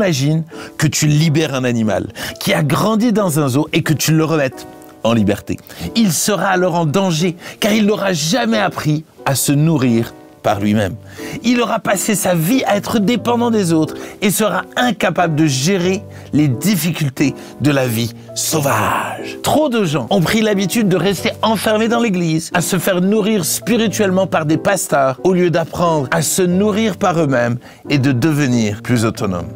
Imagine que tu libères un animal qui a grandi dans un zoo et que tu le remettes en liberté. Il sera alors en danger car il n'aura jamais appris à se nourrir par lui-même. Il aura passé sa vie à être dépendant des autres et sera incapable de gérer les difficultés de la vie sauvage. Trop de gens ont pris l'habitude de rester enfermés dans l'église, à se faire nourrir spirituellement par des pasteurs au lieu d'apprendre à se nourrir par eux-mêmes et de devenir plus autonomes.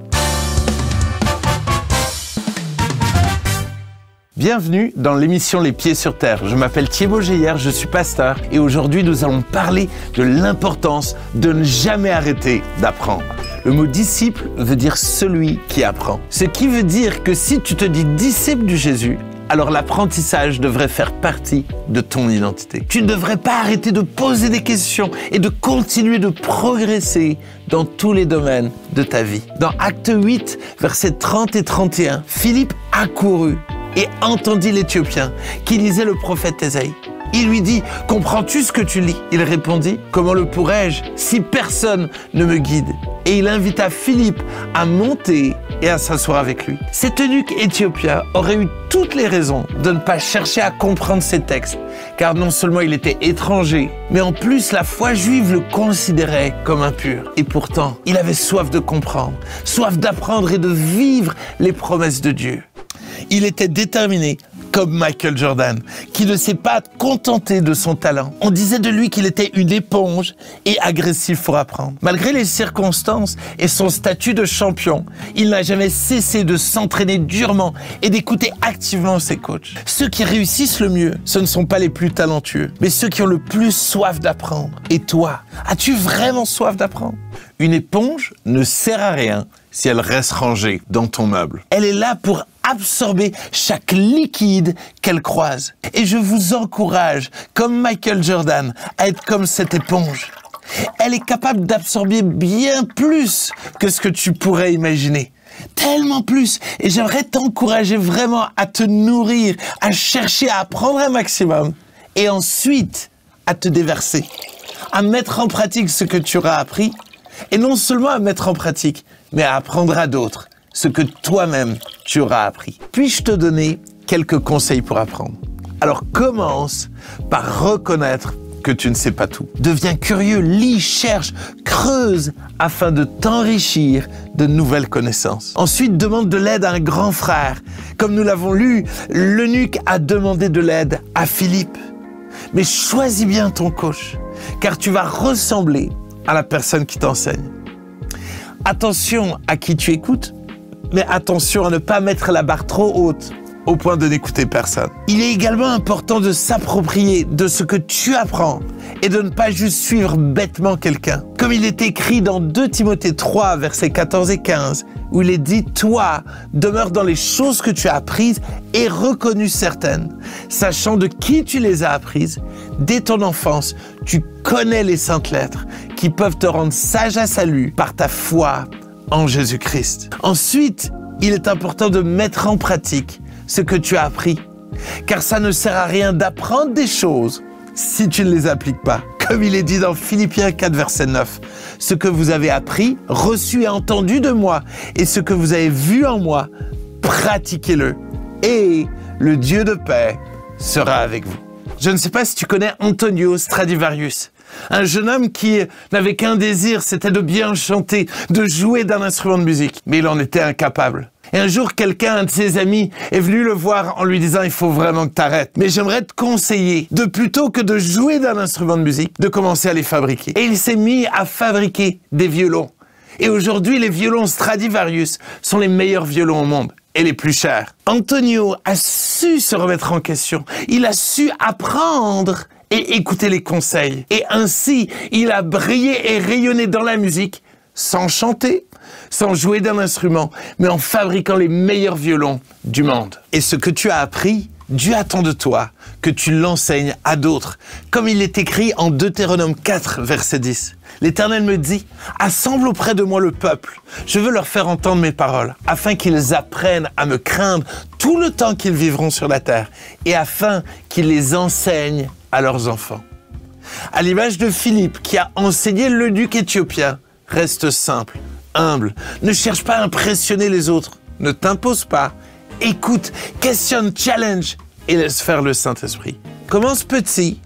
Bienvenue dans l'émission Les Pieds sur Terre. Je m'appelle Thibaut Geyer, je suis pasteur et aujourd'hui nous allons parler de l'importance de ne jamais arrêter d'apprendre. Le mot disciple veut dire celui qui apprend. Ce qui veut dire que si tu te dis disciple de Jésus, alors l'apprentissage devrait faire partie de ton identité. Tu ne devrais pas arrêter de poser des questions et de continuer de progresser dans tous les domaines de ta vie. Dans Acte 8, versets 30 et 31, Philippe accourut et entendit l'Éthiopien qui lisait le prophète Ésaïe. Il lui dit « Comprends-tu ce que tu lis ?» Il répondit « Comment le pourrais-je si personne ne me guide ?» Et il invita Philippe à monter et à s'asseoir avec lui. Cet eunuque éthiopien aurait eu toutes les raisons de ne pas chercher à comprendre ces textes, car non seulement il était étranger, mais en plus la foi juive le considérait comme impur. Et pourtant, il avait soif de comprendre, soif d'apprendre et de vivre les promesses de Dieu. Il était déterminé, comme Michael Jordan, qui ne s'est pas contenté de son talent. On disait de lui qu'il était une éponge et agressif pour apprendre. Malgré les circonstances et son statut de champion, il n'a jamais cessé de s'entraîner durement et d'écouter activement ses coachs. Ceux qui réussissent le mieux, ce ne sont pas les plus talentueux, mais ceux qui ont le plus soif d'apprendre. Et toi, as-tu vraiment soif d'apprendre ? Une éponge ne sert à rien si elle reste rangée dans ton meuble. Elle est là pour absorber chaque liquide qu'elle croise. Et je vous encourage, comme Michael Jordan, à être comme cette éponge. Elle est capable d'absorber bien plus que ce que tu pourrais imaginer. Tellement plus. Et j'aimerais t'encourager vraiment à te nourrir, à chercher à apprendre un maximum et ensuite à te déverser, à mettre en pratique ce que tu auras appris et non seulement à mettre en pratique, mais à apprendre à d'autres ce que toi-même tu auras appris. Puis-je te donner quelques conseils pour apprendre? Alors commence par reconnaître que tu ne sais pas tout. Deviens curieux, lis, cherche, creuse afin de t'enrichir de nouvelles connaissances. Ensuite, demande de l'aide à un grand frère. Comme nous l'avons lu, l'eunuque a demandé de l'aide à Philippe. Mais choisis bien ton coach, car tu vas ressembler à la personne qui t'enseigne. Attention à qui tu écoutes, mais attention à ne pas mettre la barre trop haute au point de n'écouter personne. Il est également important de s'approprier de ce que tu apprends et de ne pas juste suivre bêtement quelqu'un. Comme il est écrit dans 2 Timothée 3, versets 14 et 15, où il est dit « Toi, demeure dans les choses que tu as apprises et reconnues certaines, sachant de qui tu les as apprises. Dès ton enfance, tu connais les saintes lettres qui peuvent te rendre sage à salut par ta foi en Jésus-Christ. » Ensuite, il est important de mettre en pratique ce que tu as appris, car ça ne sert à rien d'apprendre des choses si tu ne les appliques pas. Comme il est dit dans Philippiens 4, verset 9, « Ce que vous avez appris, reçu et entendu de moi, et ce que vous avez vu en moi, pratiquez-le, et le Dieu de paix sera avec vous. » Je ne sais pas si tu connais Antonio Stradivarius, un jeune homme qui n'avait qu'un désir, c'était de bien chanter, de jouer d'un instrument de musique, mais il en était incapable. Et un jour, un de ses amis, est venu le voir en lui disant « Il faut vraiment que tu arrêtes. Mais j'aimerais te conseiller de plutôt que de jouer d'un instrument de musique, de commencer à les fabriquer. » Et il s'est mis à fabriquer des violons. Et aujourd'hui, les violons Stradivarius sont les meilleurs violons au monde et les plus chers. Antonio a su se remettre en question. Il a su apprendre et écouter les conseils. Et ainsi, il a brillé et rayonné dans la musique sans chanter, sans jouer d'un instrument, mais en fabriquant les meilleurs violons du monde. Et ce que tu as appris, Dieu attend de toi que tu l'enseignes à d'autres. Comme il est écrit en Deutéronome 4, verset 10. L'Éternel me dit « Assemble auprès de moi le peuple. Je veux leur faire entendre mes paroles, afin qu'ils apprennent à me craindre tout le temps qu'ils vivront sur la terre, et afin qu'ils les enseignent à leurs enfants. » À l'image de Philippe qui a enseigné l'eunuque éthiopien, reste simple humble. Ne cherche pas à impressionner les autres. Ne t'impose pas. Écoute, questionne, challenge et laisse faire le Saint-Esprit. Commence petit.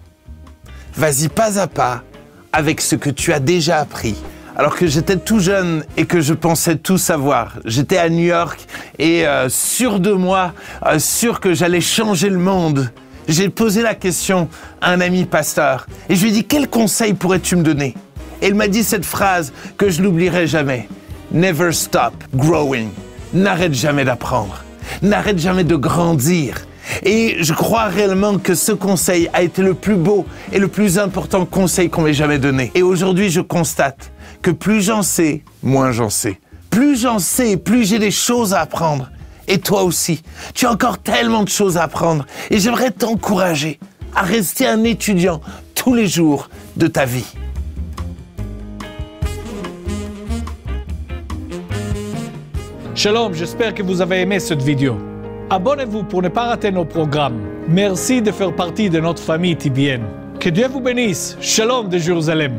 Vas-y pas à pas avec ce que tu as déjà appris. Alors que j'étais tout jeune et que je pensais tout savoir. J'étais à New York et sûr de moi, sûr que j'allais changer le monde. J'ai posé la question à un ami pasteur et je lui ai dit « Quel conseil pourrais-tu me donner ?» Et il m'a dit cette phrase que je n'oublierai jamais. « Never stop growing ». N'arrête jamais d'apprendre. N'arrête jamais de grandir. Et je crois réellement que ce conseil a été le plus beau et le plus important conseil qu'on m'ait jamais donné. Et aujourd'hui, je constate que plus j'en sais, moins j'en sais. Plus j'en sais, plus j'ai des choses à apprendre. Et toi aussi, tu as encore tellement de choses à apprendre. Et j'aimerais t'encourager à rester un étudiant tous les jours de ta vie. Shalom, j'espère que vous avez aimé cette vidéo. Abonnez-vous pour ne pas rater nos programmes. Merci de faire partie de notre famille TBN. Que Dieu vous bénisse. Shalom de Jérusalem.